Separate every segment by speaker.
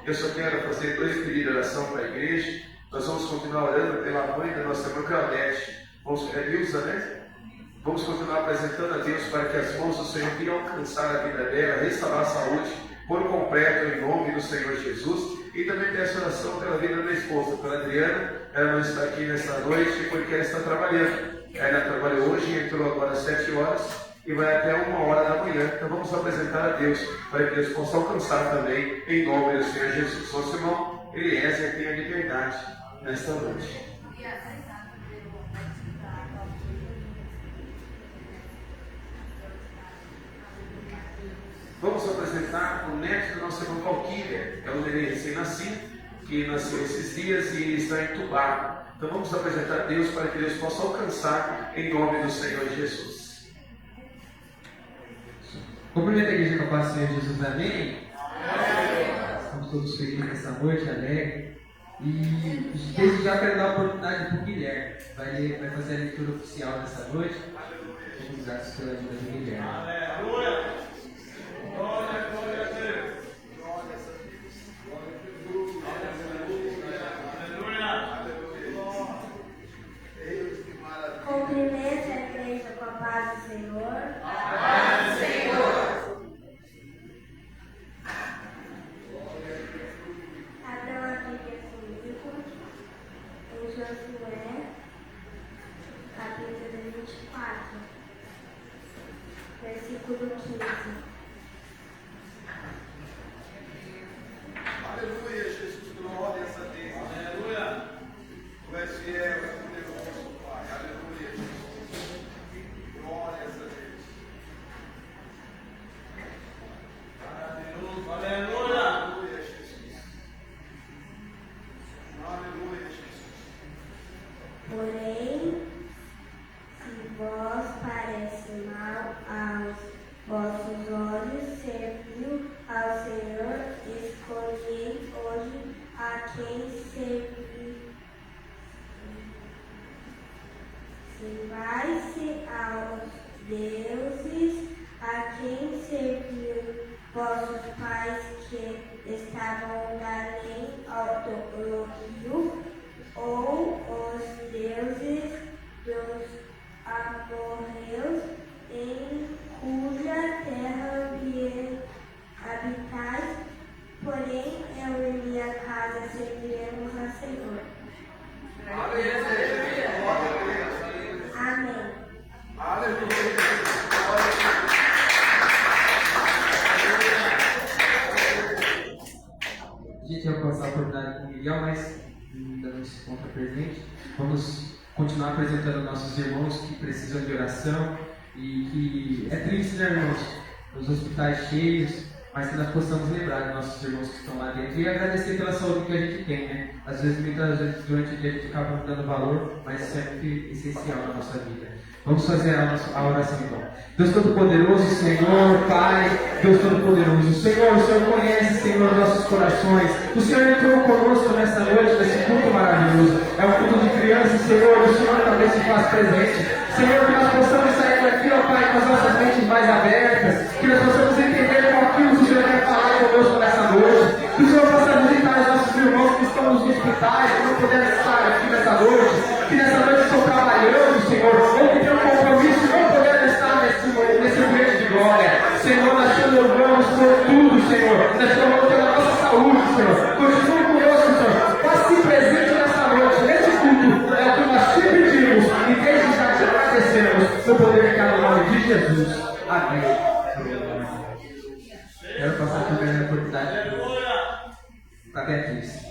Speaker 1: Eu só quero fazer 2 pedidos de oração para a igreja. Nós vamos continuar orando pela mãe da nossa irmã Claudete. É Nilza, né? Vamos continuar apresentando a Deus para que as mãos do Senhor venham alcançar a vida dela, restaurar a saúde por completo em nome do Senhor Jesus. E também peço oração pela vida da esposa, pela Adriana. Ela não está aqui nesta noite porque ela está trabalhando. Ela trabalhou hoje, entrou agora às 7 horas. E vai até 1h da manhã. Então vamos apresentar a Deus para que Deus possa alcançar também em nome do Senhor Jesus. Nosso irmão Eliezer tem a liberdade nesta noite. Vamos apresentar o neto do nosso irmão Valquíria. É um neném recém-nascido que nasceu esses dias e está entubado. Então vamos apresentar a Deus para que Deus possa alcançar em nome do Senhor Jesus.
Speaker 2: Cumprimento a igreja com a paz do Senhor Jesus, amém? Estamos todos felizes nessa noite, alegre. E desde já quero dar a oportunidade para o Guilherme. Vai fazer a leitura oficial dessa noite. Vamos graças pela ajuda do Guilherme.
Speaker 3: Aleluia! Glória, glória a Deus!
Speaker 4: Cumprimento a igreja com a paz do Senhor.
Speaker 3: Paz do Senhor!
Speaker 4: Abram a Bíblia comigo em Josué, capítulo 24, versículo 15.
Speaker 3: Aleluia, Jesus, glórias a Deus. Aleluia! Tu és fiel, és poderoso.
Speaker 4: Porém, se vós parece mal aos vossos olhos, serviu ao Senhor, escolhei hoje a quem servir. Servai-se aos deuses a quem serviu vossos pais que estavam além do rio, ou os deuses dos amorreus, em cuja terra habitais, porém eu e minha casa serviremos ao Senhor. Amém.
Speaker 2: A gente vai passar a oportunidade com o Miguel, mas ainda não se encontra presente. Vamos continuar apresentando nossos irmãos que precisam de oração e que é triste, né, irmãos? Os hospitais cheios, mas que nós possamos lembrar dos nossos irmãos que estão lá dentro e agradecer pela saúde que a gente tem, né? Às vezes, muitas vezes, durante o dia a gente acaba não dando valor, mas isso é muito essencial na nossa vida. Vamos fazer a oração então. Deus Todo-Poderoso, Senhor, Pai, Deus Todo-Poderoso, Senhor, o Senhor conhece, Senhor, nossos corações. O Senhor entrou conosco nessa noite, nesse culto maravilhoso. É um culto de crianças, Senhor, o Senhor também se faz presente. Senhor, que nós possamos sair daqui, ó Pai, com as nossas mentes mais abertas, que nós possamos entender com aquilo que o Senhor quer falar conosco nessa noite. Que o Senhor possa visitar os nossos irmãos que estão nos hospitais, que não puderam estar aqui nessa noite, que nessa noite estão trabalhando, Senhor, ou que tem um compromisso e não puderam estar nesse ambiente de glória. Senhor, nós te louvamos por tudo, Senhor. Nós te louvamos pela nossa saúde, Senhor. Continue conosco, Senhor. Faça-se presente nessa noite, nesse culto. É o que nós te pedimos e desde já te agradecemos no poder que há no nome de Jesus. Amém. Quero passar também a oportunidade para Beatriz.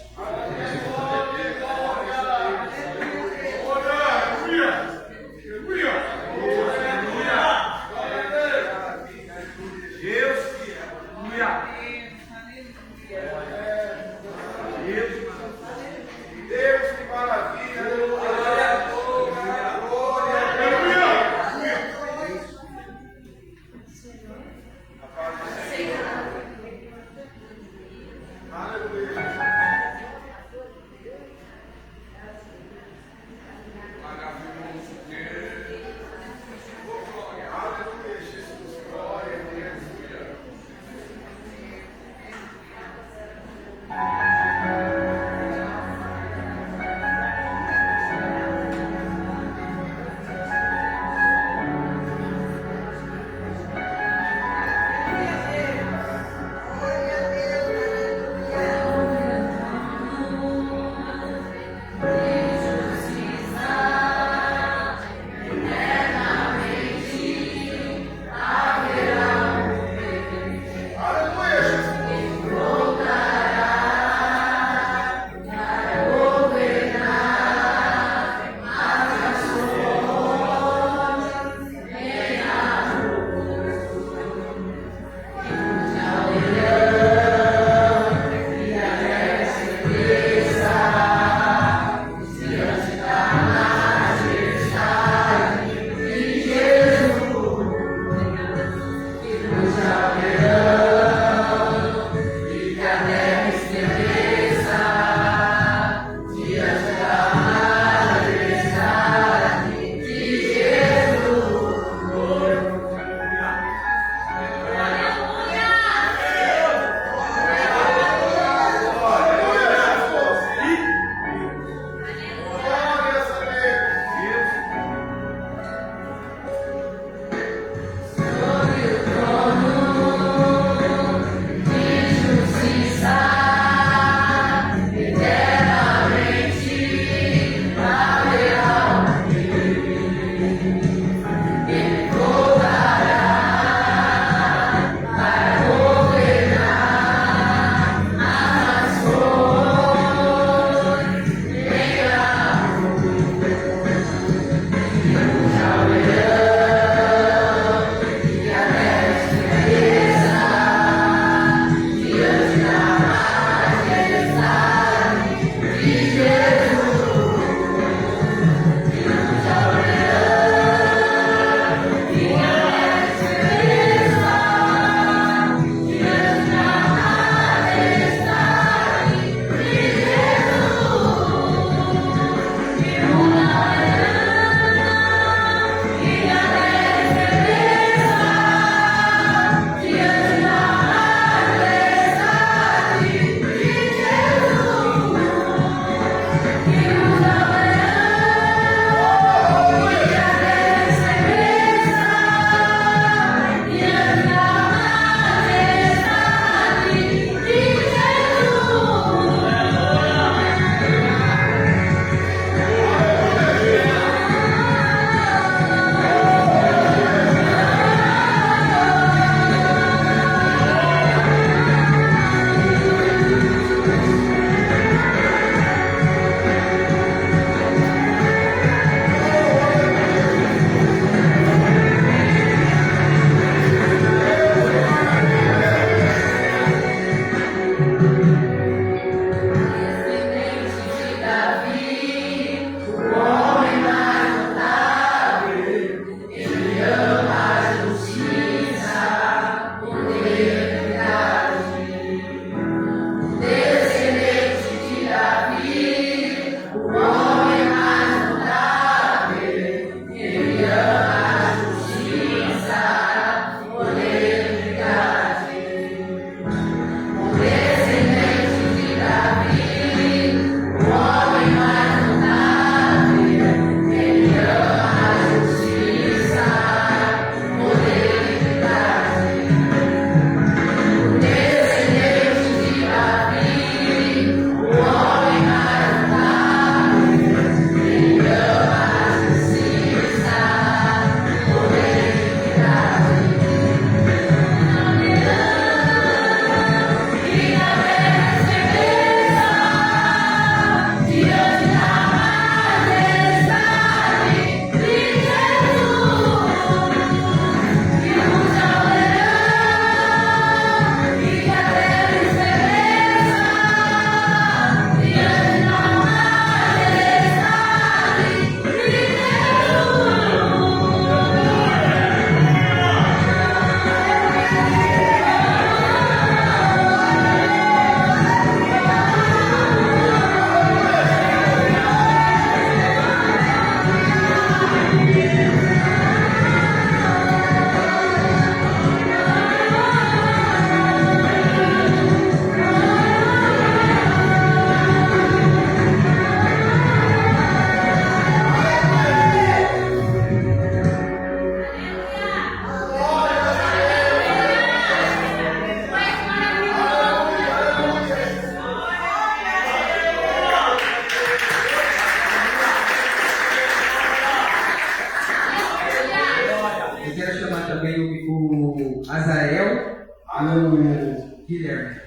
Speaker 2: Guilherme.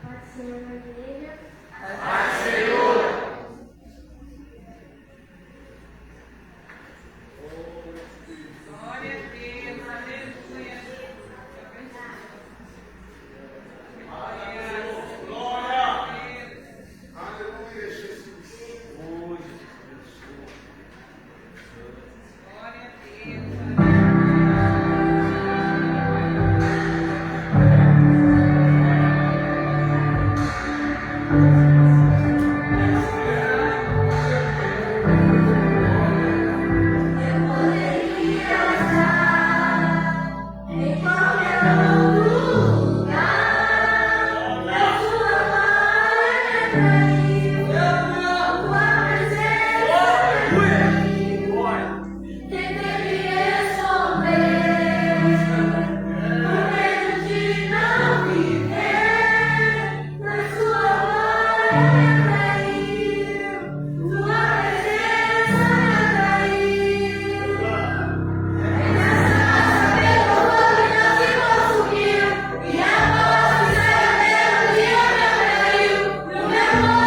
Speaker 4: Pode ser na igreja.
Speaker 5: Yeah.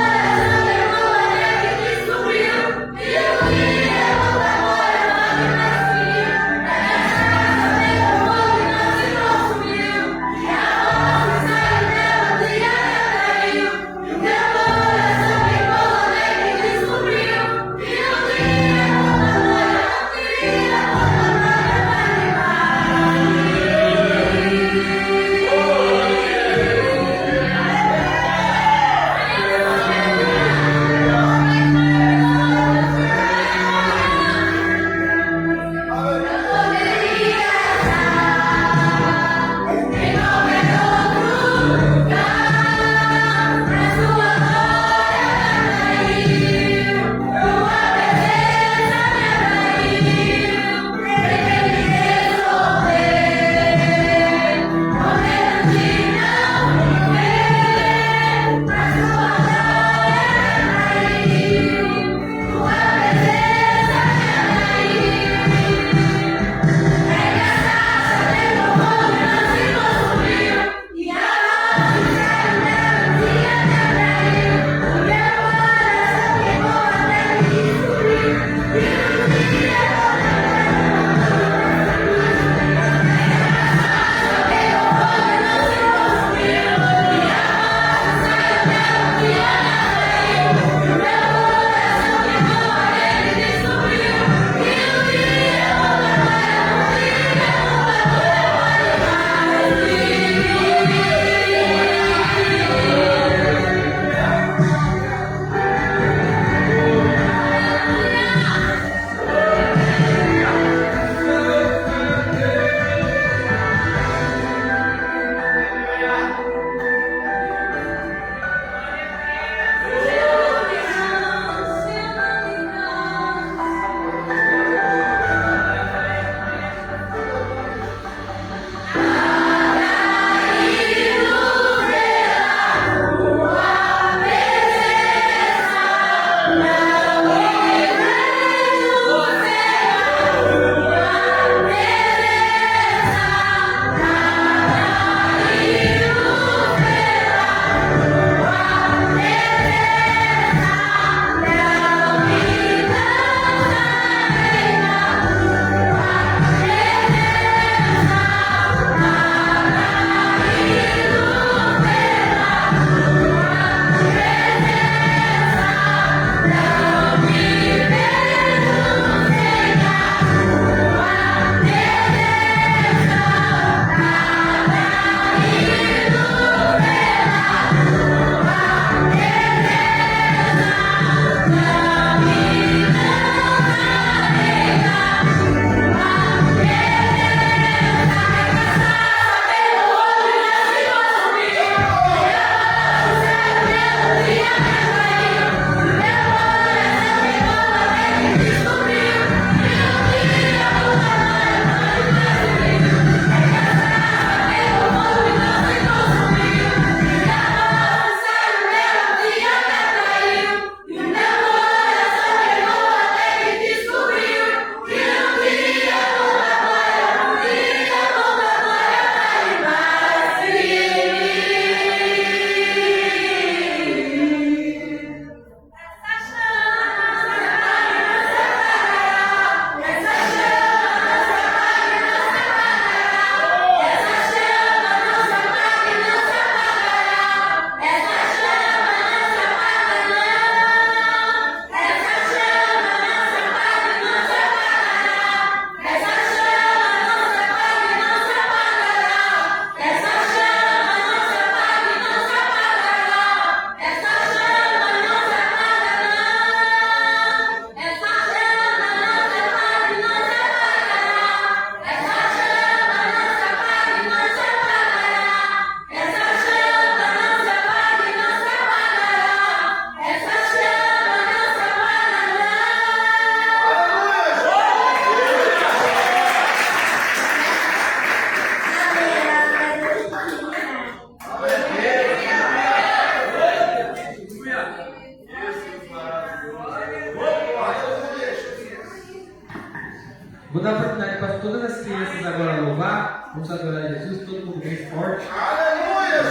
Speaker 2: Vou dar a oportunidade para todas as crianças agora louvar. Vamos adorar Jesus, todo mundo bem forte.
Speaker 1: Aleluia,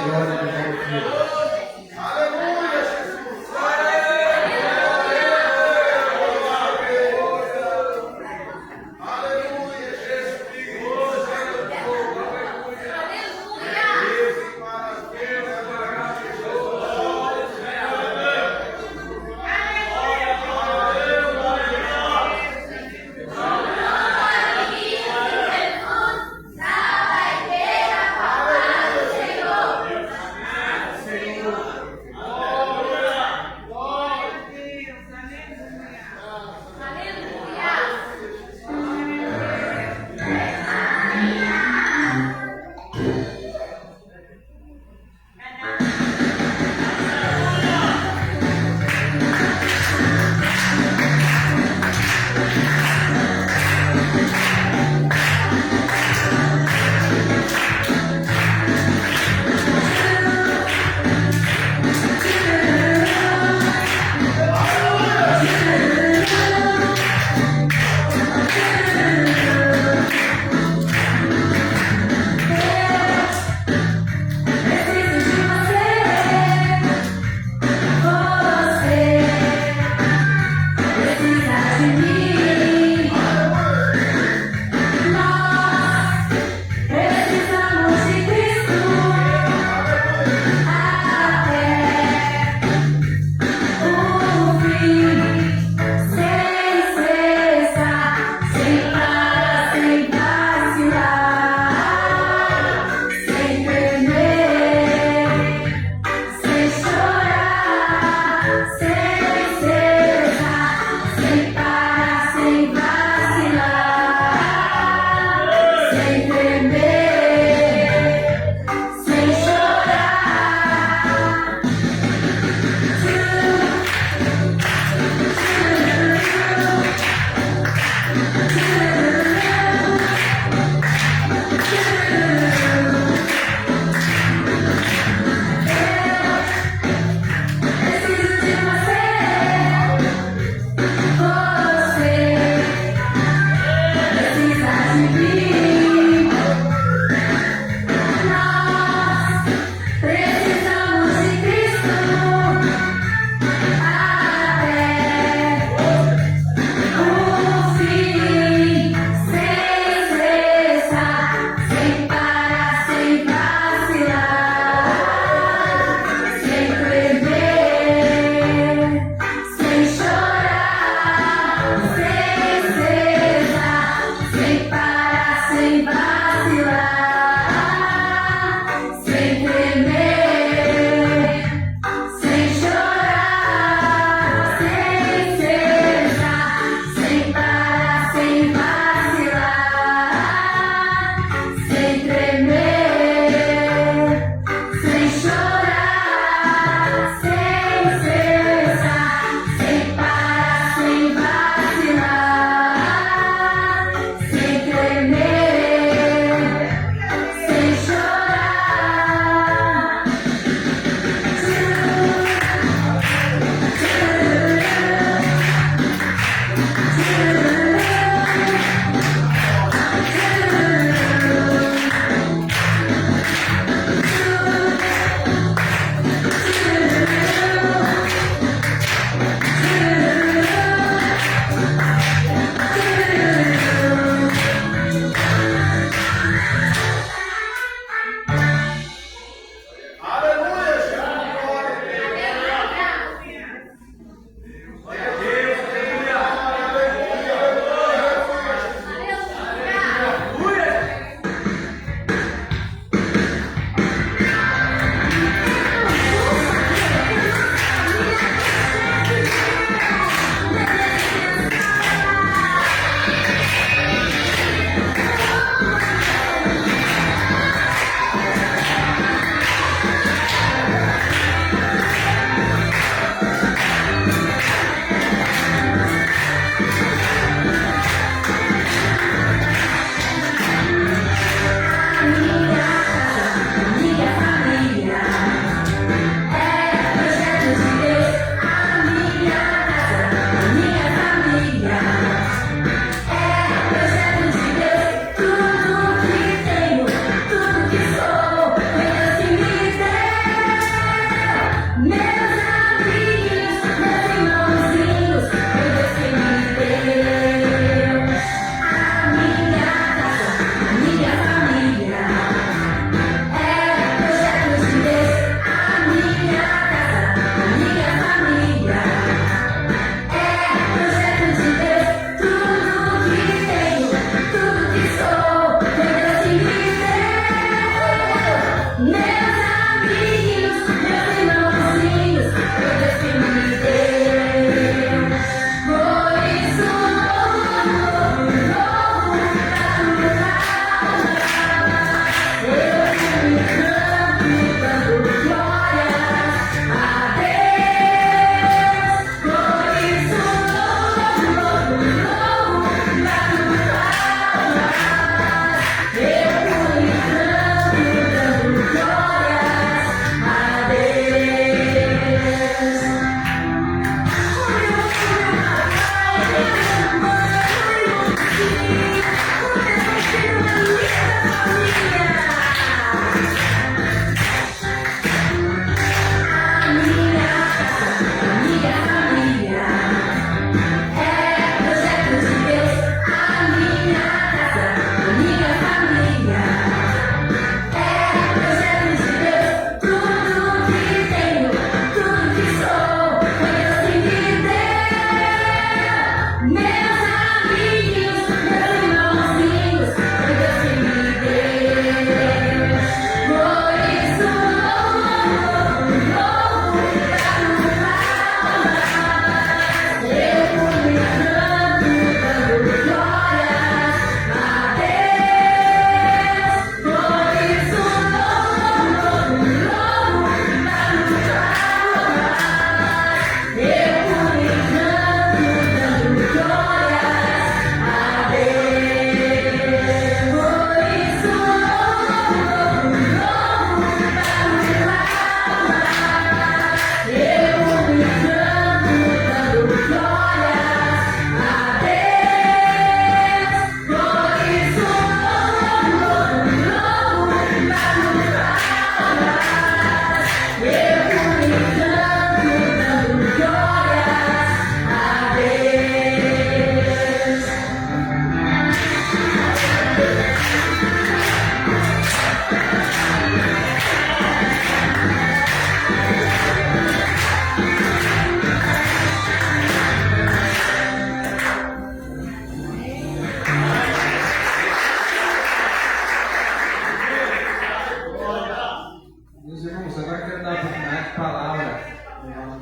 Speaker 2: Glória a Deus.
Speaker 1: Aleluia, Jesus. Aleluia, Jesus. Senhor.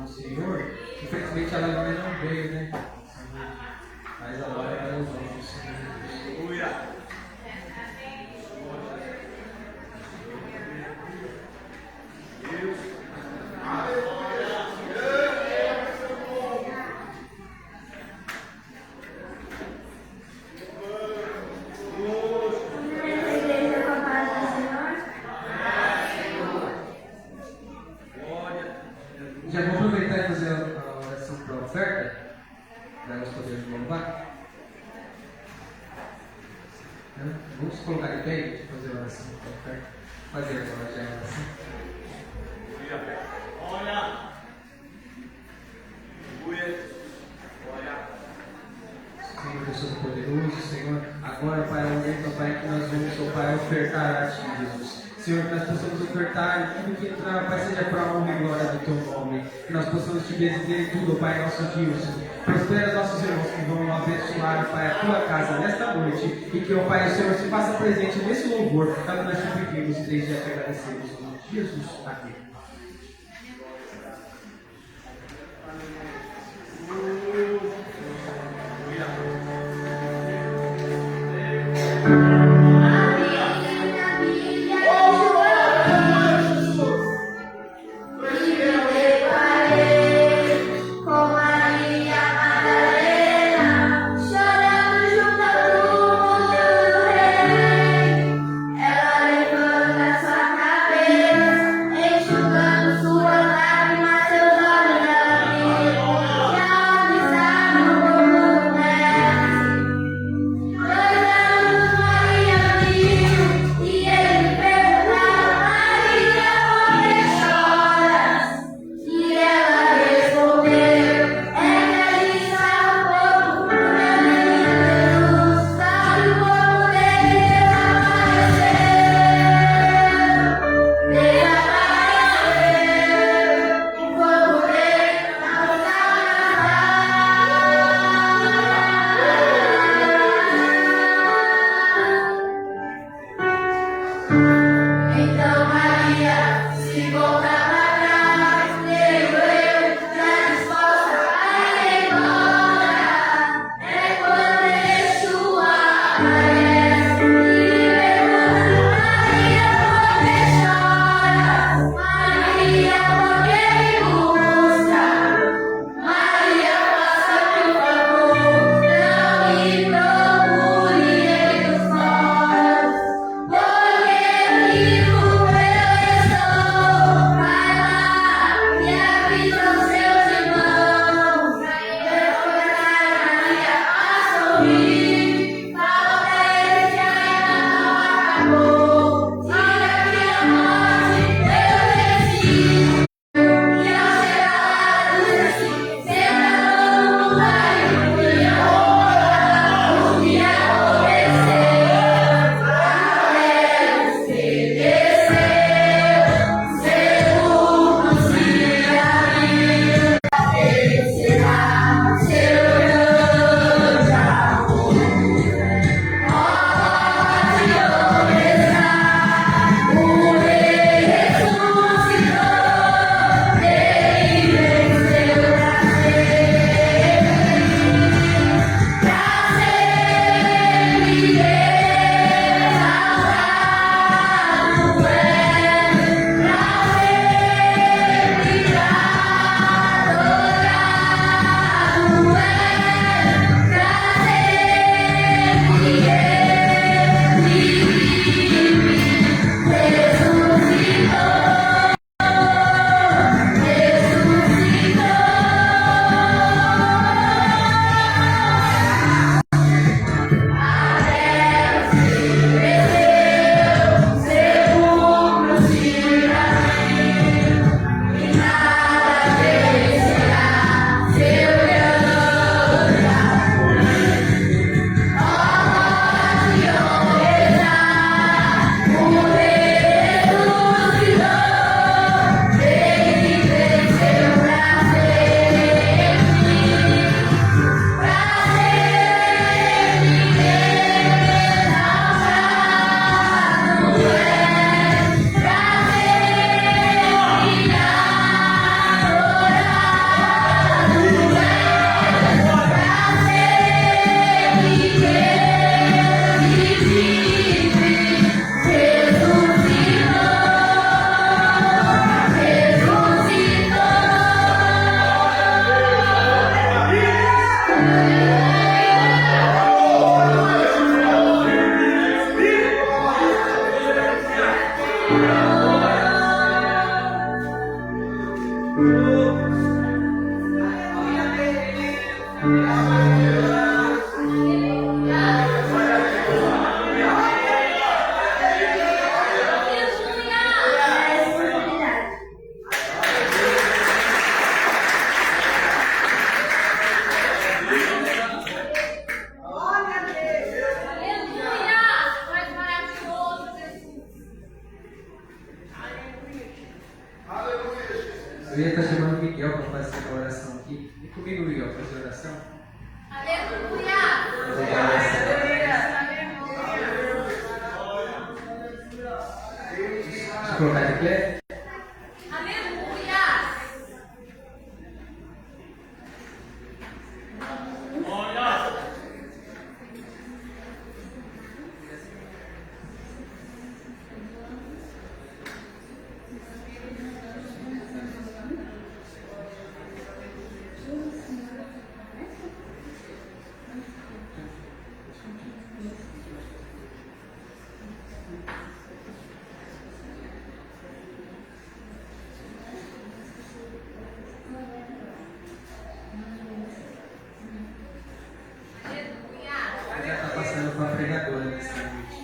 Speaker 2: no Senhor. Infelizmente ela ainda não veio, né? Mas agora ela usou o Senhor.
Speaker 3: Aleluia.
Speaker 4: Cumprimenta a igreja com a paz do Senhor.
Speaker 2: Já vou aproveitar e fazer a oração para a oferta, para nós podermos louvar. Vamos colocar em pé e fazer a oração para a oferta. Fazer agora já a oração.
Speaker 3: Olha.
Speaker 2: Senhor, Deus Todo-Poderoso, Senhor, agora, Pai, é o momento, Pai, que nós vamos, ó Pai, ofertar a Ti, Jesus. Senhor, que nós possamos ofertar tudo que entrar, Pai, seja para a honra e glória do Teu nome. Que nós possamos Te bendizer em tudo, Pai, nosso Deus. Prospera nossos irmãos que vão abençoar, Pai, a Tua casa nesta noite. E que, ó Pai, o Senhor se faça presente nesse louvor. É o que nós te pedimos e desde já te agradecemos. Em nome de Jesus. Amém.
Speaker 4: Ela levanta sua cabeça, enxuga
Speaker 2: Eu ia estar chamando o Miguel para fazer uma oração aqui. E comigo, Miguel, fazer oração?
Speaker 5: Aleluia!
Speaker 2: Deixa eu colocar de pé. Já está passando para a pregadora nessa noite.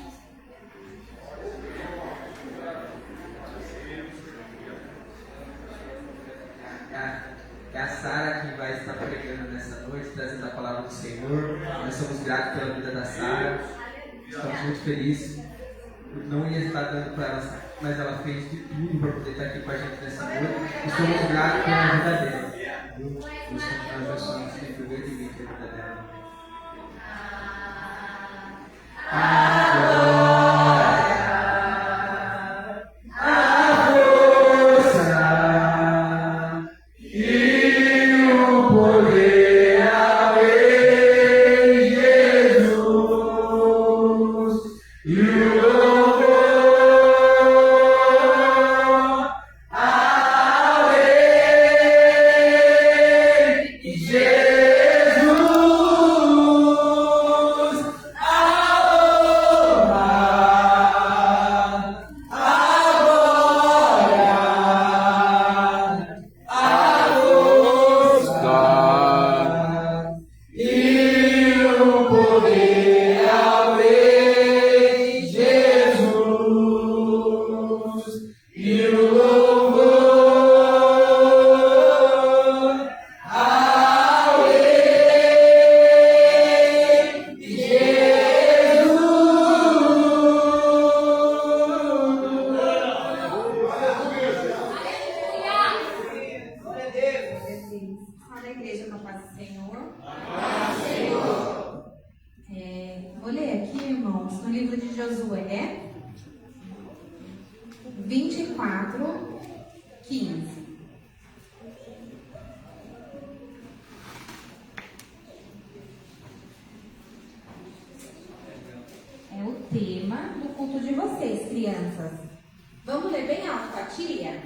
Speaker 2: É a Sara que vai estar pregando nessa noite, trazendo a palavra do Senhor. Nós somos gratos pela vida da Sara. Estamos muito felizes. Não ia estar dando para ela, mas ela fez de tudo para poder estar aqui com a gente nessa noite. E somos gratos pela vida dela. Deus abençoe sempre grandemente a vida dela.
Speaker 5: Vou ler aqui, irmãos, no livro de Josué 24, 15. É o tema do culto de vocês, crianças. Vamos ler bem alto com a tia?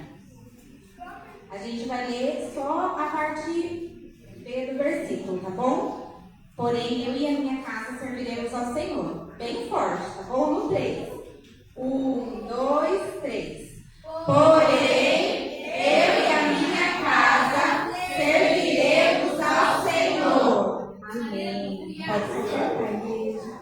Speaker 5: A gente vai ler só a parte B do versículo, tá bom? Porém, eu e a minha casa serviremos ao Senhor. Bem forte, tá bom? No 3. 1, 2, 3. Porém, eu e a minha casa serviremos ao Senhor. Amém. Pode ser para a igreja.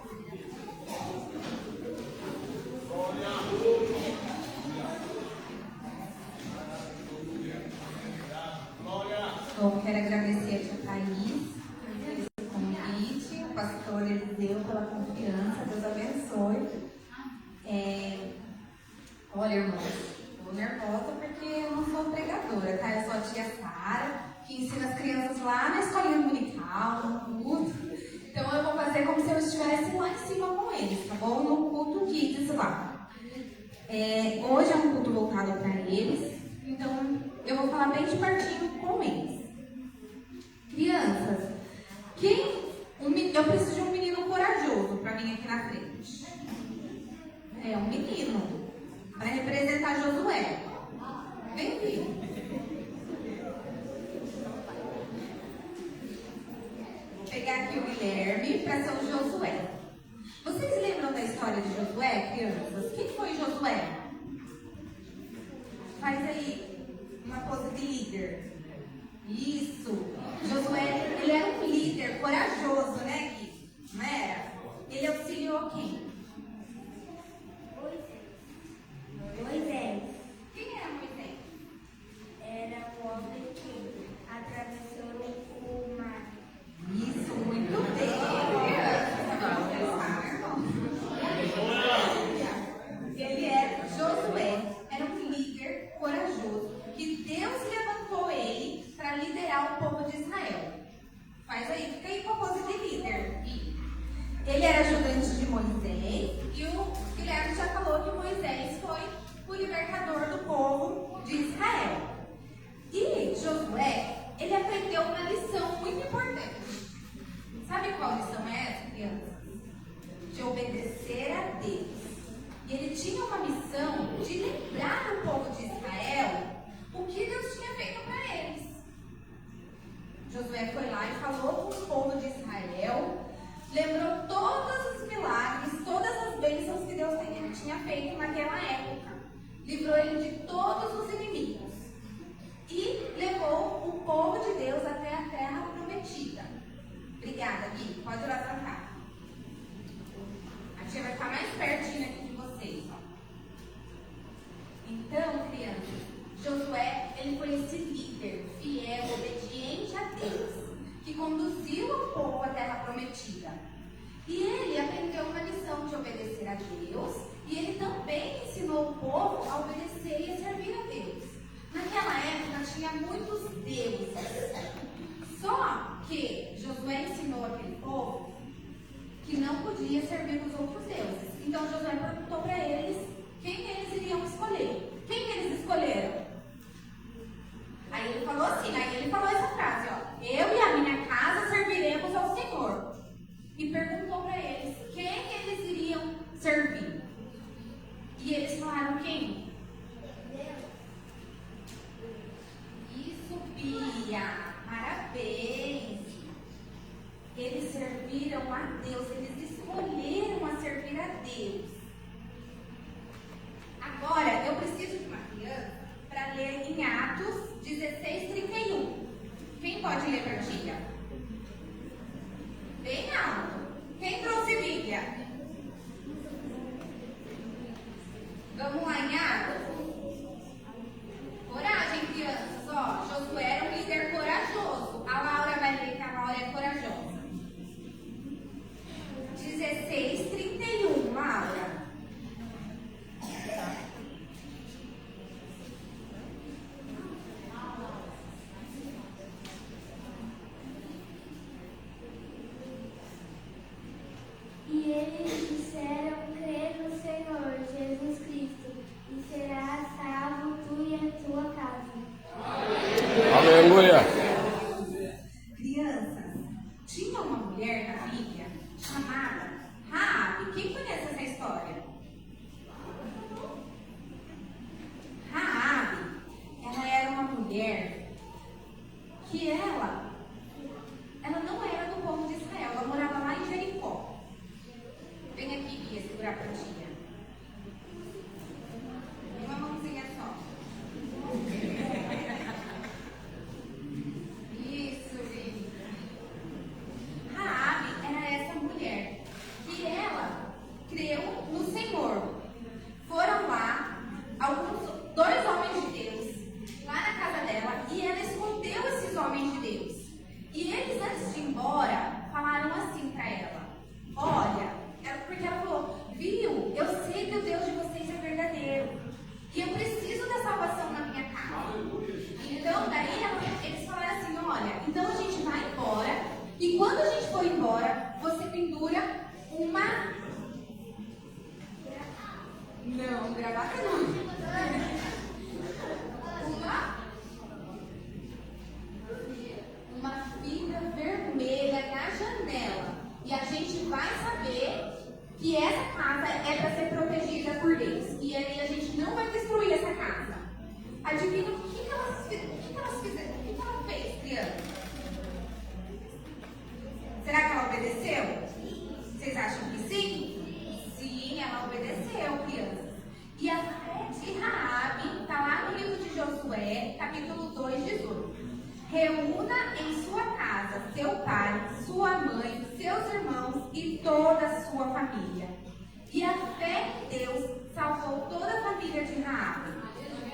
Speaker 5: Bom, quero agradecer a tia Thaís. Pastor Eliseu, pela confiança, Deus abençoe. Olha, irmãos, estou nervosa porque eu não sou pregadora, tá? Eu sou a tia Sara, que ensina as crianças lá na escolinha dominical, no culto. Então eu vou fazer como se eu estivesse lá em cima com eles, tá bom? No culto Kids lá. Hoje é um culto voltado para eles, então eu vou falar bem de pertinho com eles. Crianças, eu preciso de um menino corajoso para vir aqui na frente. É um menino para representar Josué. Vem vir. Vou pegar aqui o Guilherme para ser o Josué. Vocês lembram da história de Josué, crianças? Quem foi Josué? Faz aí uma pose de líder. líder. Isso. Josué, ele era um líder corajoso, né, Gui? Não era? Ele auxiliou quem?
Speaker 4: Moisés
Speaker 5: Quem era Moisés?
Speaker 4: era um homem que atravessou o mar.
Speaker 5: Isso, muito bem. Ele era, Josué, era um líder corajoso, que Deus levantou ele para liderar o povo de Israel. Faz aí, fica aí com a pose de líder. Ele era ajudante de Moisés, e o Guilherme já falou que Moisés foi o libertador do povo de Israel. E Josué, ele aprendeu uma lição muito importante. Sabe qual lição é essa, crianças? De obedecer a Deus. E ele tinha uma missão de lembrar o povo de Israel o que Deus tinha feito para eles. Josué foi lá e falou com o povo de Israel, lembrou todos os milagres, todas as bênçãos que Deus tinha feito naquela época. Livrou ele de todos os inimigos. E levou o povo de Deus até a terra prometida. Obrigada, Gui. Pode orar pra cá. A tia vai ficar mais pertinho aqui de vocês. Ó. Então, crianças, Josué, ele foi esse líder fiel, obediente a Deus, que conduziu o povo à terra prometida. E ele aprendeu uma lição de obedecer a Deus, e ele também ensinou o povo a obedecer e a servir a Deus. Naquela época tinha muitos deuses, só que Josué ensinou aquele povo que não podia servir os outros deuses. Então Josué perguntou para eles quem eles iriam escolher. Quem eles escolheram? Aí ele falou assim, aí ele falou essa frase, ó: eu e a minha casa serviremos ao Senhor. E perguntou para eles quem eles iriam servir. E eles falaram quem? Isso, Bia, parabéns. Eles serviram a Deus, eles escolheram a servir a Deus. Agora, eu preciso de uma criança para ler em Atos 16:31. Quem pode ler para a tia? Bem alto. Quem trouxe Bíblia? Vamos lá em Atos. Coragem, crianças. Ó, Josué era um líder corajoso. A Laura vai ler que a Laura é corajosa. 16:31, Laura.
Speaker 4: E eles disseram: crê no Senhor Jesus Cristo, e serás salvo tu e a tua casa.
Speaker 6: Aleluia.
Speaker 5: Crianças, tinha uma mulher na Bíblia chamada Raabe. Quem conhece essa história? Raabe, ela era uma mulher que ela não era do povo de Israel, ela morava lá em Jericó. Vem aqui, Bia, segurar pra tia. Uma mãozinha só. Isso, Bia. Raabe era essa mulher que ela creu no Senhor. Foram lá dois homens de Deus lá na casa dela e ela escondeu esses homens de Deus. reúna em sua casa seu pai, sua mãe, seus irmãos e toda a sua família. E a fé em Deus salvou toda a família de Raabe,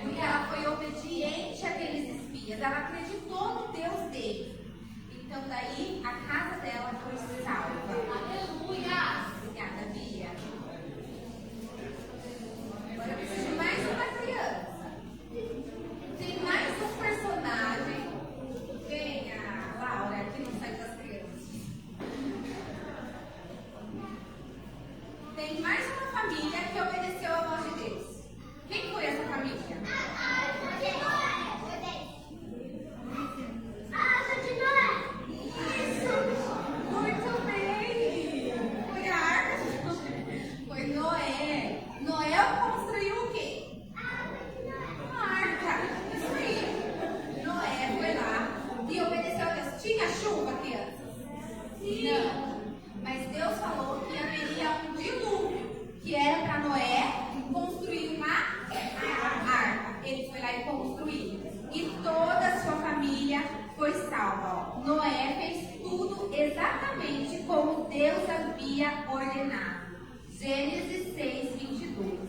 Speaker 5: porque ela foi obediente àqueles espias, ela acreditou no Deus deles. Então daí a casa dela foi salva. Aleluia! Obrigada, Bia. Agora eu preciso de mais uma criança. Tem mais um personagem. Venha, Laura, que não sai das crianças. Tem mais uma família que obedeceu à voz de Deus. Quem foi essa família? Isso! Muito bem! Foi a arca. Foi Noé. Noé construiu o quê? Uma arca. Isso aí. Noé foi lá e obedeceu a Deus. Tinha chuva, crianças? Não. Mas Deus falou que haveria um dilúvio, que era para Noé construir uma arca. Ele foi lá e construiu. E toda a sua família foi salva. Ó. Noé fez tudo exatamente como Deus havia ordenado. Gênesis 6:22.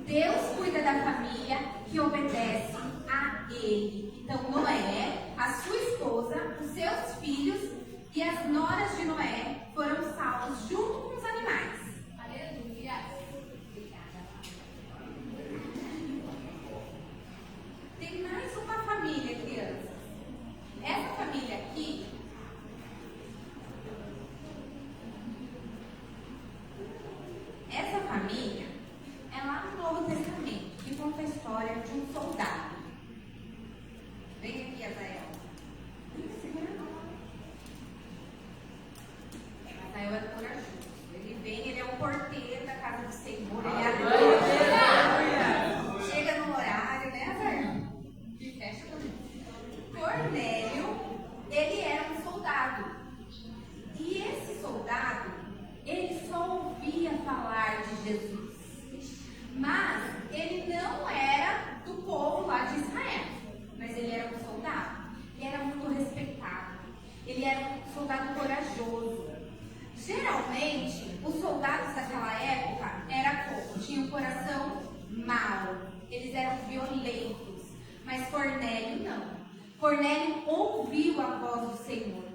Speaker 5: Deus cuida da família que obedece a Ele. Então Noé, a sua esposa, os seus filhos e as noras de Noé foram salvos junto com os animais. Aleluia! Tem mais uma família, crianças. Essa família aqui é lá no Novo Testamento, que conta a história de um soldado. Vem aqui, Azael. Azael é corajoso. Ele vem, ele é o porteiro da casa do Senhor. Ele chega no horário, né, Azael? E fecha também. Cornélio, ele era um soldado. E esse soldado, ele só ouvia falar de Jesus. Mas ele não era do povo lá de Israel. Mas ele era um soldado. Ele era muito respeitado. Ele era um soldado corajoso. Geralmente, os soldados daquela época tinham um coração mau. Eles eram violentos. Mas Cornélio não. Cornélio ouviu a voz do Senhor.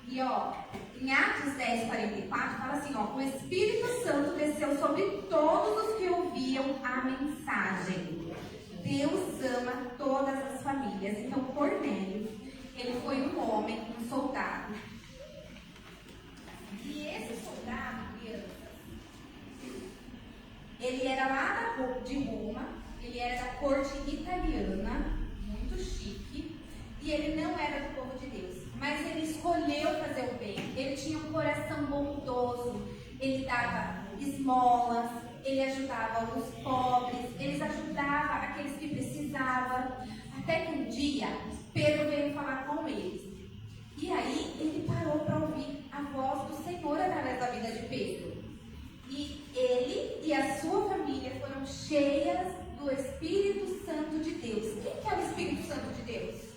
Speaker 5: E ó, em Atos 10:44 fala assim, ó, o Espírito Santo desceu sobre todos os que ouviam a mensagem. Deus ama todas as famílias. Então Cornélio, ele foi um homem, um soldado. E esse soldado, ele era lá de Roma, ele era da corte italiana, muito chique, e ele não era do povo de Deus. Mas ele escolheu fazer o bem. Ele tinha um coração bondoso. Ele dava esmolas. Ele ajudava os pobres. Ele ajudava aqueles que precisavam. Até que um dia, Pedro veio falar com eles. E aí, ele parou para ouvir a voz do Senhor através da vida de Pedro. E ele e a sua família foram cheias do Espírito Santo de Deus. Quem que é o Espírito Santo de Deus?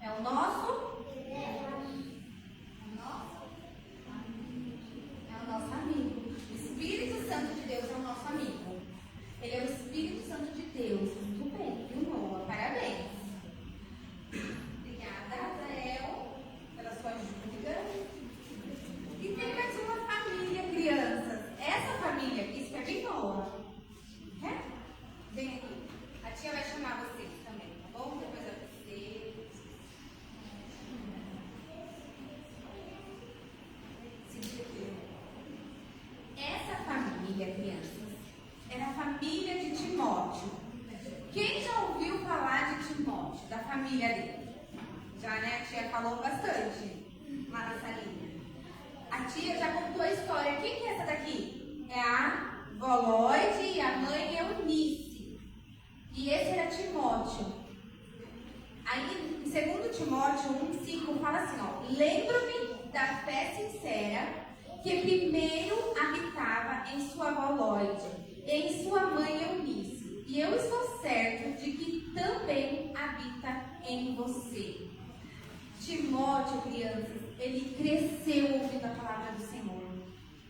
Speaker 5: É o nosso? É o nosso amigo. O Espírito Santo de Deus é o nosso amigo. Ele é o Espírito Santo de Deus. Muito bem, viu, Noah? Parabéns. Obrigada, Azael, pela sua ajuda. E tem mais uma família, crianças. Essa família aqui, isso é bem Noah. Vem aqui. A tia vai chamar vocês também, tá bom? Depois é você. Essa família, crianças, era a família de Timóteo. Quem já ouviu falar de Timóteo, da família dele? Já, né? A tia falou bastante lá na salinha. A tia já contou a história. Quem que é essa daqui? É a vó Lloyd e a mãe Eunice. E esse era Timóteo. Aí, em 2 Timóteo 1:5 fala assim, ó. Lembro-me da fé sincera que primeiro habitava em sua avó Lloyd e em sua mãe Eunice. E eu estou certo de que também habita em você. Timóteo, crianças, ele cresceu ouvindo a palavra do Senhor.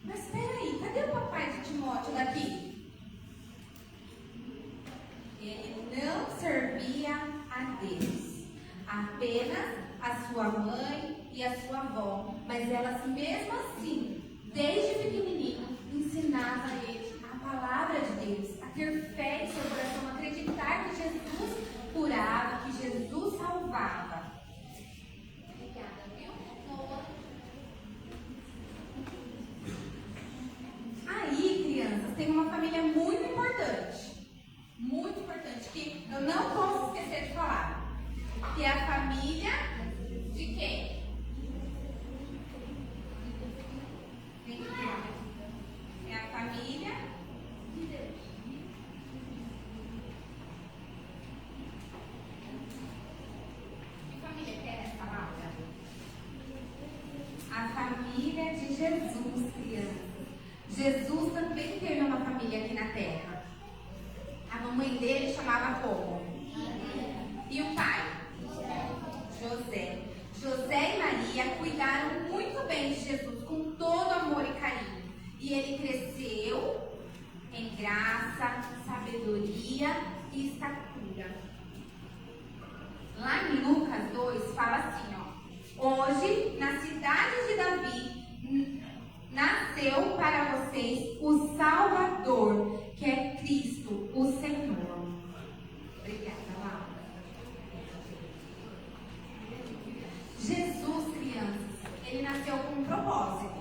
Speaker 5: Mas espera aí, cadê o papai de Timóteo daqui? Ele não servia a Deus, apenas a sua mãe e a sua avó. Mas elas, mesmo assim, desde pequenininho, ensinavam a ele a palavra de Deus, a ter fé em seu coração, a acreditar que Jesus curava, que Jesus salvava. Obrigada, viu? Aí, crianças, tem uma família muito importante, que eu não posso esquecer de falar, que é a família de quem? É a família de Deus. Que família que é essa palavra? A família de Jesus, criança. Jesus também teve uma família aqui na terra. A mamãe dele chamava como? E o pai? José. José e Maria cuidaram muito bem de Jesus, com todo amor e carinho. E ele cresceu em graça, sabedoria e estatura. Lá em Lucas 2 fala assim, ó: hoje, na cidade de Davi, nasceu para vocês o Salvador, que é Cristo, o Senhor. Obrigada, Laura. Jesus, crianças, ele nasceu com um propósito.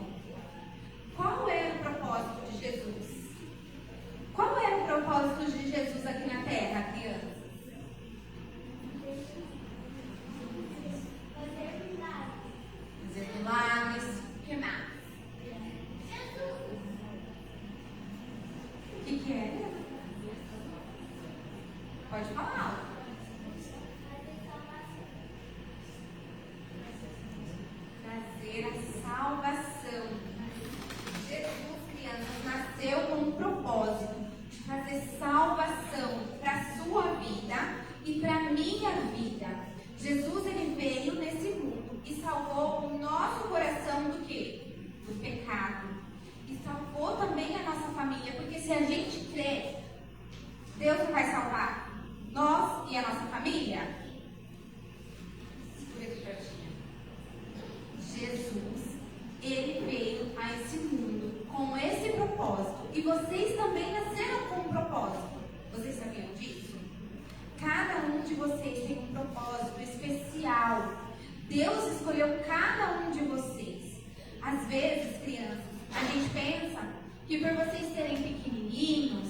Speaker 5: Qual era o propósito de Jesus? Qual era o propósito de Jesus aqui na terra, crianças? Fazer milagres. O que mais? O que é? Pode falar. Trazer a salvação. Jesus, crianças, nasceu com um propósito de trazer salvação para a sua vida e para a minha vida. Jesus, ele veio nesse mundo e salvou o nosso coração do quê? Do pecado. E salvou também a nossa família, porque se a gente crê, Deus não vai salvar nós e a nossa família? Jesus, ele veio a esse mundo com esse propósito. E vocês também nasceram com um propósito. Vocês sabiam disso? Cada um de vocês tem um propósito especial. Deus escolheu cada um de vocês. Às vezes, crianças, a gente pensa que por vocês serem pequenininhos,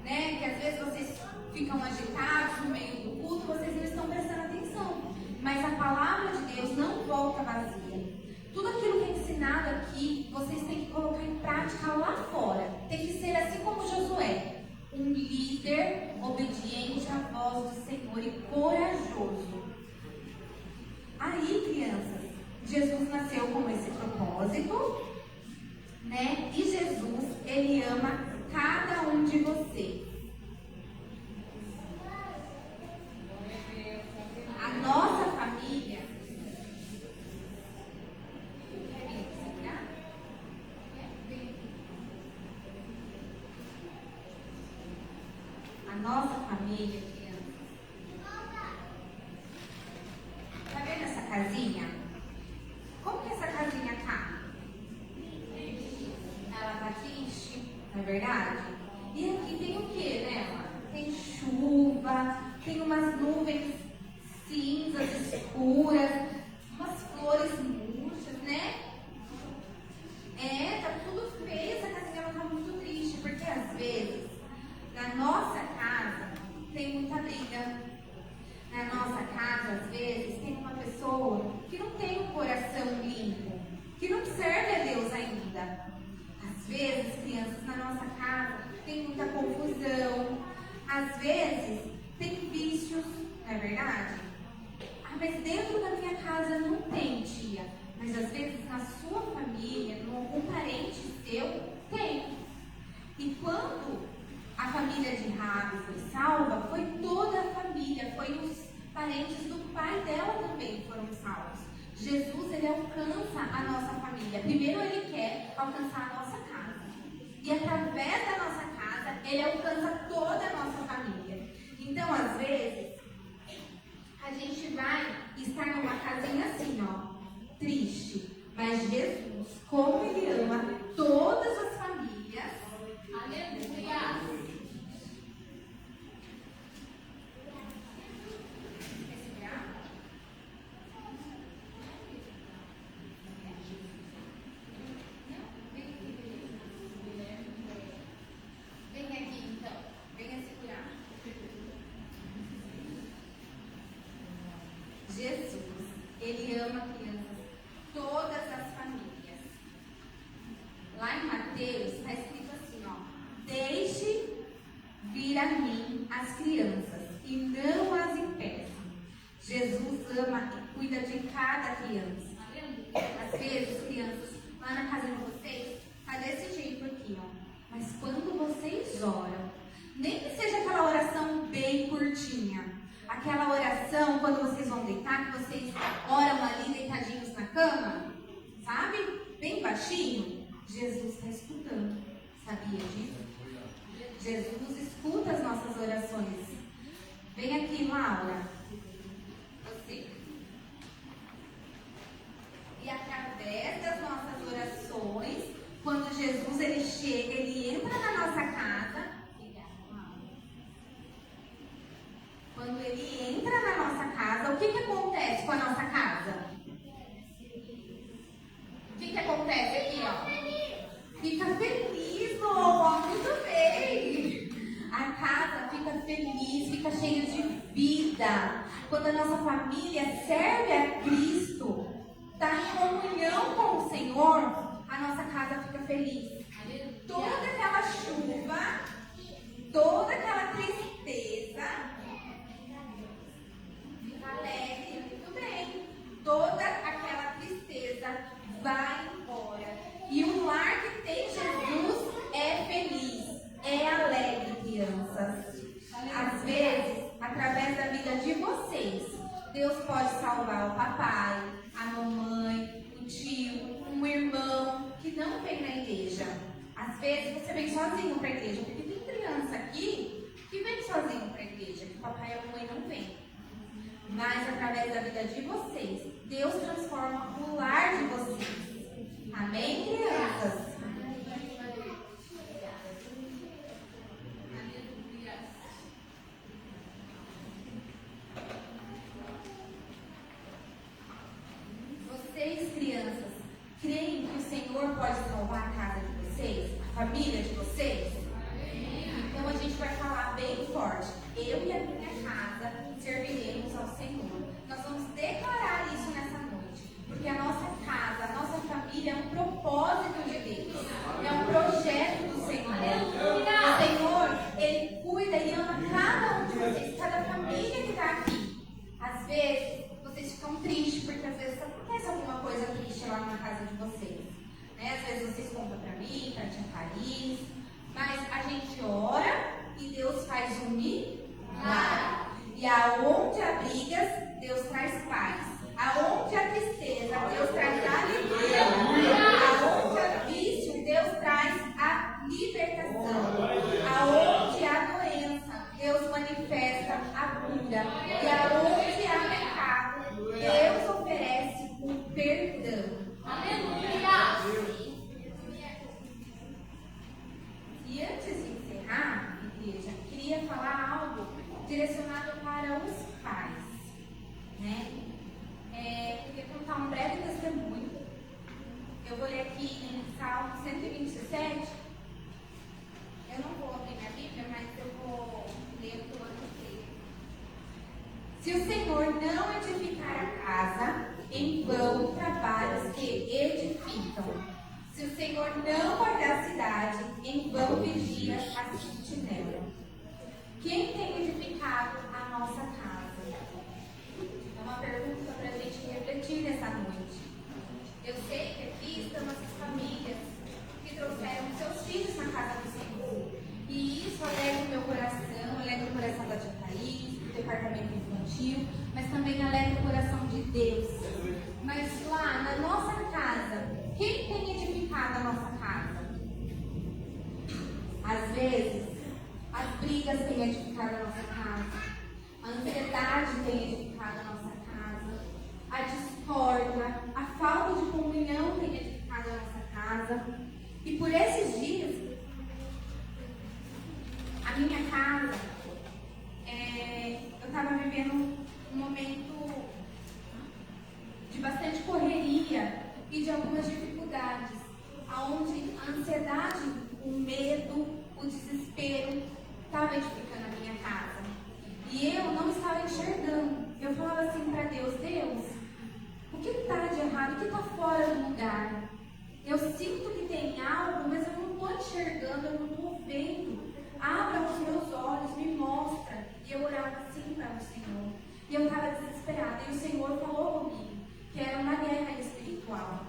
Speaker 5: né, que às vezes vocês ficam agitados no meio do culto, vocês não estão prestando atenção. Mas a palavra de Deus não volta vazia. Tudo aquilo que é ensinado aqui, vocês têm que colocar em prática lá fora. Tem que ser assim como Josué, um líder obediente à voz do Senhor e corajoso. Aí, crianças, Jesus nasceu com esse propósito, né? E Jesus, ele ama cada um de vocês. A nossa família. A nossa família, criança. Tá vendo essa casinha? Como que essa casinha tá? Ela tá triste, não é verdade? E aqui tem o que nela? Tem chuva, tem umas nuvens cinzas escuras, umas flores murchas, né? Tá tudo feio, essa casinha ela tá muito triste, porque às vezes na nossa casa tem muita briga. Na nossa casa, às vezes, tem uma pessoa que não tem um coração limpo, que não serve a Deus ainda. Às vezes, crianças, na nossa casa tem muita confusão. Às vezes, tem vícios, não é verdade? Mas dentro da minha casa não tem, tia. Mas às vezes na sua família, em algum parente seu, tem. E quando a família de Rabi foi salva, foi toda a família, foi os parentes do pai dela também foram salvos. Jesus, ele alcança a nossa família. Primeiro, ele quer alcançar a nossa casa. E através da nossa casa, ele alcança toda a nossa família. Então, às vezes, a gente vai estar numa casinha assim, ó, triste. Mas Jesus, como ele ama todas as famílias, aleluia! Vem aqui então, venha segurar. Jesus, ele ama crianças, todas as famílias. Lá em Mateus está escrito assim, ó: deixe vir a mim as crianças e não as impeça. Jesus ama e cuida de cada criança. Às vezes, crianças, lá na casa de vocês, está desse jeito aqui, ó. Mas quando vocês oram, nem que seja aquela oração bem curtinha, aquela oração quando vocês vão deitar, que vocês oram ali deitadinhos na cama, sabe? Bem baixinho. Jesus está escutando. Sabia disso? Jesus escuta as nossas orações. Vem aqui, Laura. Você. E através das nossas orações, quando Jesus ele chega, ele entra na nossa casa. Quando ele entra na nossa casa, o que acontece com a nossa casa? O que acontece aqui, ó? Fica feliz, ó, muito bem. A casa fica feliz, fica cheia de vida. Quando a nossa família serve a Cristo, está em comunhão com o Senhor, a nossa casa fica feliz. Toda aquela chuva, toda aquela tristeza, fica alegre, muito bem. Toda aquela tristeza vai embora. E o lar que tem Jesus é feliz, é alegre, crianças. Às vezes, através da vida de vocês, Deus pode salvar o papai, a mamãe, o tio, um irmão que não vem na igreja. Às vezes você vem sozinho para a igreja, porque tem criança aqui que vem sozinho para a igreja, que o papai e a mamãe não vêm. Mas através da vida de vocês, Deus transforma o lar de vocês. Amém, crianças? Vocês, crianças, creem que o Senhor pode salvar a casa de vocês, a família de vocês? Então a gente vai falar bem forte. Eu e a minha casa serviremos ao Senhor. Nós vamos declarar isso nessa noite. Porque a nossa casa, a nossa família é um propósito de Deus. É um projeto do Senhor. O Senhor, Ele cuida e ama cada um de vocês, cada família que está aqui. Às vezes, vocês ficam tristes, porque às vezes acontece alguma coisa triste lá na casa de vocês. Né? Às vezes vocês contam para mim, para a tia Paris. Mas a gente ora e Deus faz um milagre. E aonde há brigas, Deus traz paz. Aonde há tristeza, Deus traz alegria. Aonde há vício, Deus traz a libertação. Aonde há doença, Deus manifesta a cura. E aonde há pecado, Deus oferece o perdão. Aleluia! E antes de encerrar, igreja, queria falar algo direcionado para os pais, né? Queria contar um breve testemunho. Eu vou ler aqui em Salmo 127. Eu não vou abrir minha Bíblia, mas eu vou ler o que eu anotei. Se o Senhor não edificar a casa, em vão trabalhos que edificam. Se o Senhor não guardar a cidade, em vão vigia a sentinela. Quem tem edificado a nossa casa? É uma pergunta para a gente refletir nessa noite. Eu sei que aqui estão essas famílias que trouxeram seus filhos na casa do Senhor. E isso alegra o meu coração, alegra o coração da tia Thaís, do departamento infantil, mas também alegra o coração de Deus. Mas ansiedade tem edificado a nossa casa, a discórdia, a falta de comunhão tem edificado a nossa casa. E por esses dias, a minha casa, eu estava vivendo um momento de bastante correria e de algumas dificuldades, onde a ansiedade, o medo, o desespero estava edificando a minha casa. E eu não estava enxergando. Eu falava assim para Deus: Deus, o que está de errado? O que está fora do lugar? Eu sinto que tem algo, mas eu não estou enxergando, eu não estou vendo. Abra os meus olhos, me mostra. E eu orava assim para o Senhor. E eu estava desesperada. E o Senhor falou comigo que era uma guerra espiritual.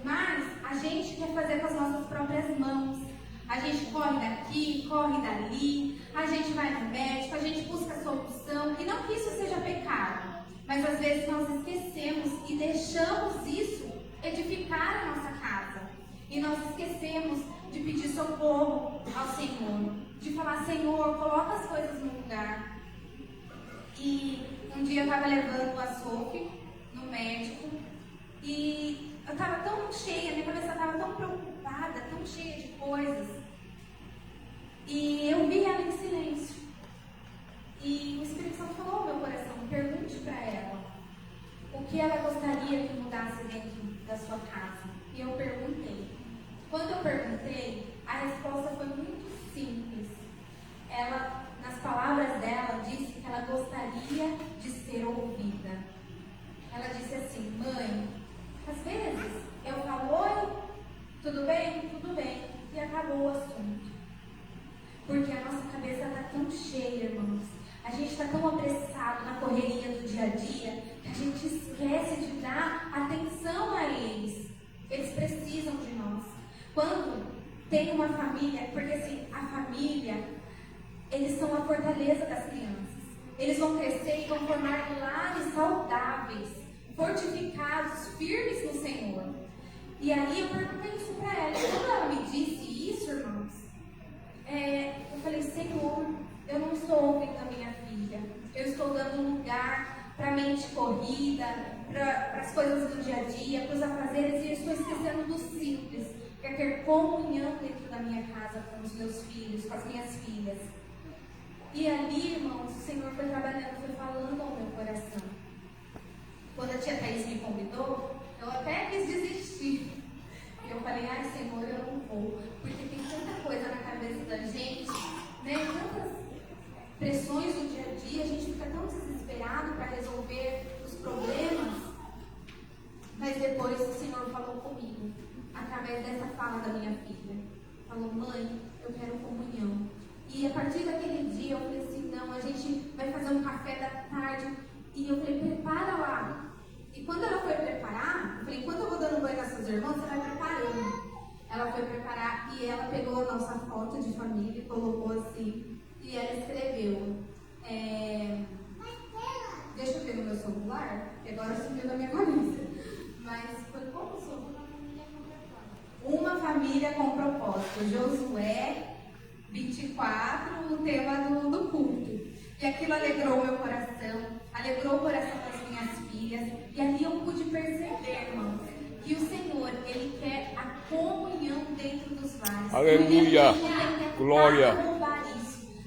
Speaker 5: Mas a gente quer fazer com as nossas próprias mãos. A gente corre daqui, corre dali, a gente vai no médico, a gente busca solução. E não que isso seja pecado, mas às vezes nós esquecemos e deixamos isso edificar a nossa casa. E nós esquecemos de pedir socorro ao Senhor, de falar: Senhor, coloca as coisas no lugar. E um dia eu estava levando a Sophie no médico e eu estava tão cheia, minha cabeça estava tão preocupada, tão cheia de coisas. E eu vi ela em silêncio. E o Espírito Santo falou ao meu coração: pergunte para ela o que ela gostaria que mudasse dentro da sua casa. E eu perguntei. Quando eu perguntei, a resposta foi muito simples. Ela, nas palavras dela, disse que ela gostaria de ser ouvida. Ela disse assim: mãe, às vezes eu falo: oi, tudo bem? Tudo bem. E acabou o assunto. Porque a nossa cabeça está tão cheia, irmãos. A gente está tão apressado na correria do dia a dia que a gente esquece de dar atenção a eles. Eles precisam de nós. Quando tem uma família, porque assim, a família, eles são a fortaleza das crianças. Eles vão crescer e vão formar lares saudáveis, fortificados, firmes no Senhor. E aí eu perguntei isso para ela. E quando ela me disse isso, irmãos, eu falei: Senhor, eu não estou ouvindo a minha filha. Eu estou dando lugar para a mente corrida, para as coisas do dia a dia, para os afazeres, e eu estou esquecendo do simples, que é ter comunhão dentro da minha casa com os meus filhos, com as minhas filhas. E ali, irmãos, o Senhor foi trabalhando, foi falando ao meu coração. Quando a tia Thaís me convidou, eu até quis desistir. Eu falei: ai, Senhor, eu não vou, porque tem tanta coisa na cabeça da gente, né? Tantas pressões do dia a dia, a gente fica tão desesperado para resolver os problemas. Mas depois o Senhor falou comigo, através dessa fala da minha filha. Falou: mãe, eu quero comunhão. E a partir daquele dia eu falei assim: não, a gente vai fazer um café da tarde. E eu falei: prepara lá. E quando ela foi preparar, eu falei: enquanto eu vou dando banho nas suas irmãs, você vai preparando. Ela foi preparar e ela pegou a nossa foto de família e colocou assim. E ela escreveu: deixa eu ver no meu celular, que agora sumiu da minha cabeça. Mas foi como sobre uma família com propósito. Josué 24, o tema do culto. E aquilo alegrou meu coração, alegrou o coração das minhas filhas. E ali eu pude perceber, irmãos, que o Senhor, Ele quer a comunhão dentro dos lares.
Speaker 6: Aleluia, glória.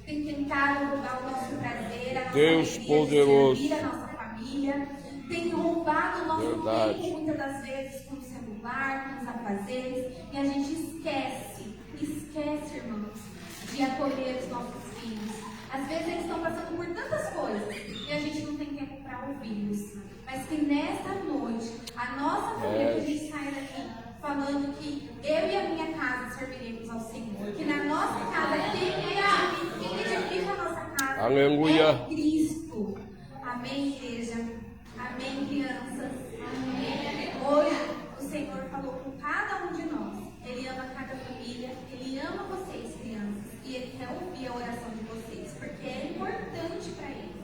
Speaker 5: Tem tentado roubar o nosso prazer, a nossa
Speaker 6: Deus
Speaker 5: alegria,
Speaker 6: poderoso.
Speaker 5: de servir a nossa família. Tem roubado o nosso
Speaker 6: Verdade.
Speaker 5: tempo, muitas das vezes, com o celular, com os afazeres. E a gente esquece, irmãos, de acolher os nossos filhos. Às vezes eles estão passando por tantas coisas e a gente não tem tempo para ouvi-los. Mas que nesta noite, a nossa família, que a gente sai daqui falando que eu e a minha casa serviremos ao Senhor. Que na nossa casa, quem edifica a nossa casa
Speaker 6: Aleluia.
Speaker 5: é Cristo. Amém, igreja. Amém, crianças. Amém. Hoje, o Senhor falou com cada um de nós. Ele ama cada família. Ele ama vocês, crianças. E Ele quer ouvir a oração de vocês. Porque é importante para Ele.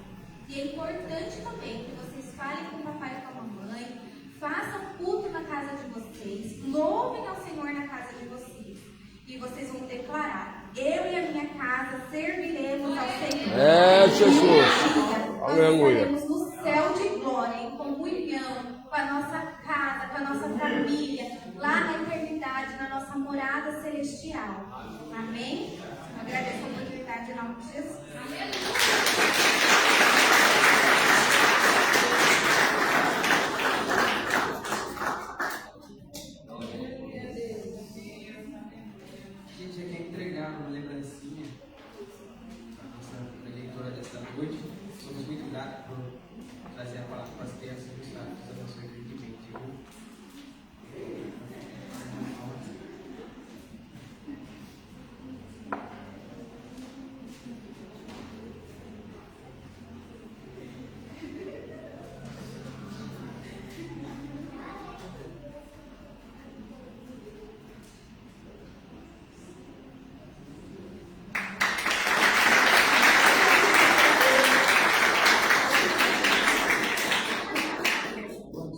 Speaker 5: E é importante também que vocês falem com o papai e com a mamãe. Façam culto na casa de vocês. Louvem ao Senhor na casa de vocês. E vocês vão declarar: eu e a minha casa serviremos ao Senhor.
Speaker 6: Jesus.
Speaker 5: nós
Speaker 6: Aleluia.
Speaker 5: estaremos no céu de glória, em comunhão com a nossa casa, com a nossa família, lá na eternidade, na nossa morada celestial. Amém? Eu agradeço a oportunidade em nome de Jesus.
Speaker 2: A gente já quer entregar uma lembrancinha para a nossa leitura desta noite. Somos muito gratos por trazer a palavra para as crianças do Estado. Deus abençoe grandemente.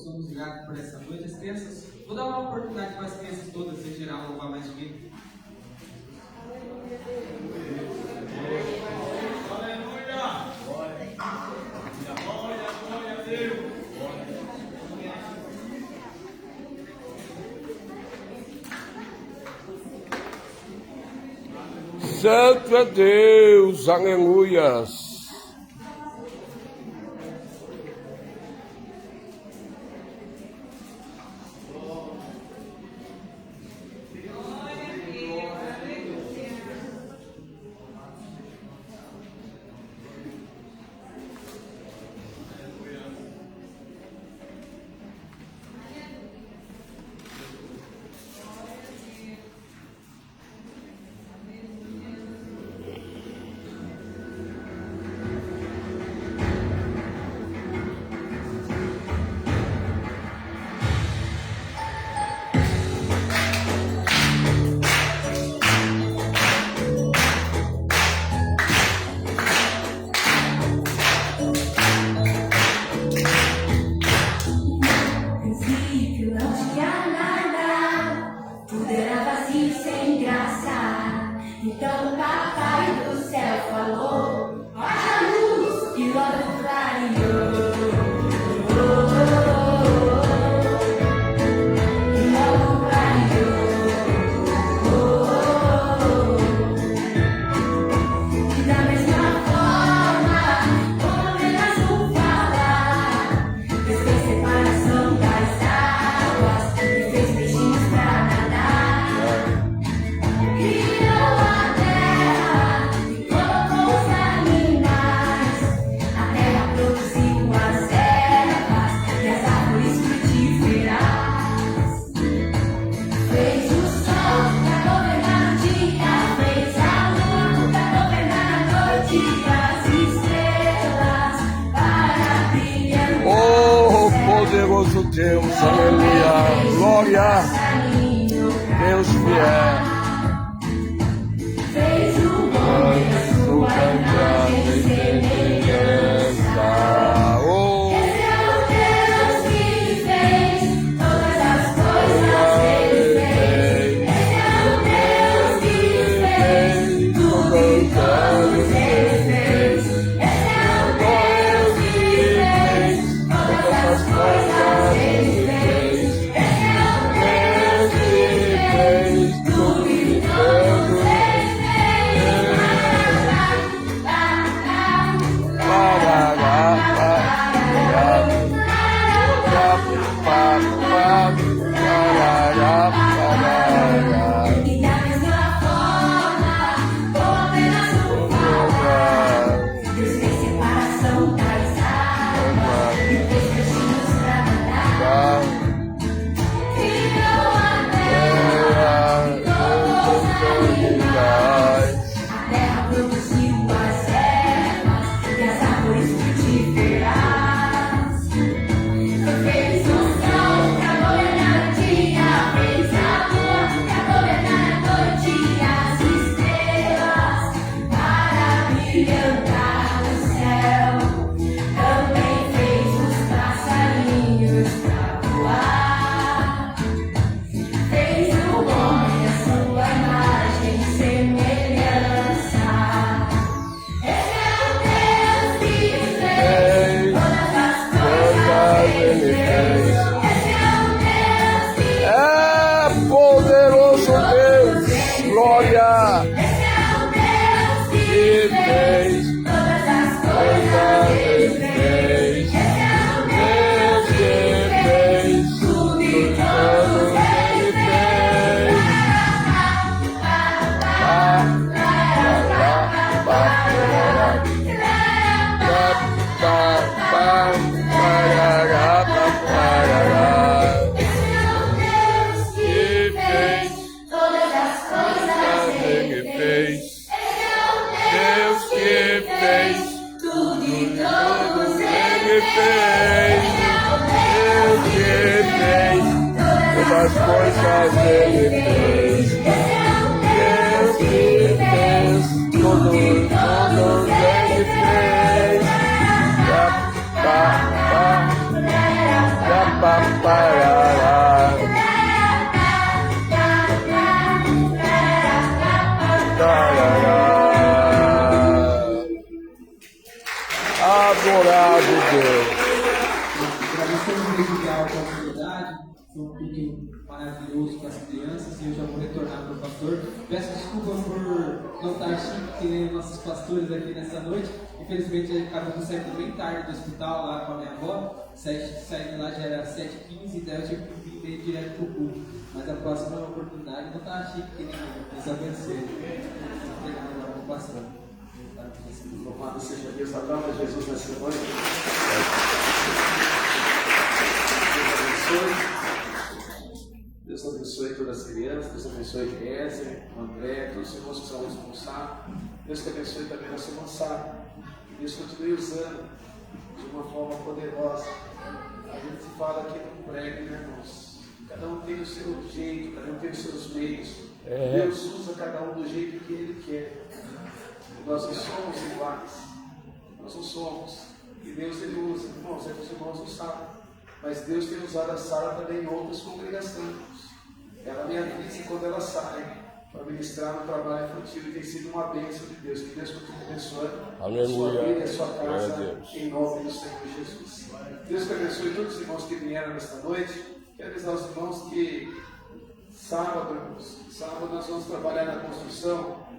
Speaker 2: Somos gratos por essa noite. As crianças, vou dar uma oportunidade para as crianças todas em geral louvar mais um pouco.
Speaker 6: Santo é Deus, aleluias.
Speaker 7: Princípio não tinha nada, tudo era vazio sem graça. Então o papai do céu falou: haja luz, e logo clareou. E logo clareou. E da mesma forma, como apenas um falar, Deus fez separação das águas e fez peixinhos pra nadar. Criou a terra e colocou os animais. A terra produziu as ervas e as árvores frutíferas. Fez o sol pra governar o dia, fez a lua pra governar a noite, e as estrelas para brilhar no
Speaker 6: Oh,
Speaker 7: céu.
Speaker 6: poderoso Deus, aleluia. Glória, Deus fiel.
Speaker 7: Fez o homem a sua imagem e semelhança.
Speaker 6: Oh,
Speaker 7: Esse é o Deus que fez todas as coisas, Ele fez. Esse é o Deus que fez tudo e todos, Ele fez. Esse é o Deus que fez todas as coisas, Ele fez. Esse é o Deus que fez tudo e todos, Ele fez.
Speaker 6: as coisas ele fez. Deus que fez, todos ele fez. Adorado Deus.
Speaker 2: Agradecemos desde já a oportunidade, foi um culto maravilhoso para as crianças e eu já vou retornar para o pastor. Peço desculpa por não estar chique que nem nossos pastores aqui nessa noite. Infelizmente acabamos saindo bem tarde do hospital lá com a minha avó. Saindo lá já era 7h15, então eu tive que vir direto para o culto. Mas a próxima oportunidade não está chique que nem eu. Deus abençoe. Vou pegar agora com o pastor.
Speaker 1: Louvado seja Deus, adora Jesus nessa noite. Deus abençoe todas as crianças, Deus abençoe a Géser, o André, todos os irmãos que são responsáveis. Deus te abençoe também a nossa moçada. Que Deus continue usando de uma forma poderosa. A gente fala aqui no prédio, né, irmãos? Cada um tem o seu jeito, cada um tem os seus meios. Deus usa cada um do jeito que Ele quer. Nós não somos iguais. Nós não somos. E Deus Ele usa. Irmãos, é que os irmãos não sabem. Mas Deus tem usado a Sara também em outras congregações. Ela me avisa quando ela sai para ministrar no trabalho infantil e tem sido uma bênção de Deus. Que Deus continue abençoando a sua vida e a sua casa, em nome do Senhor Jesus. Deus te abençoe todos os irmãos que vieram nesta noite. Quero avisar os irmãos que sábado nós vamos trabalhar na construção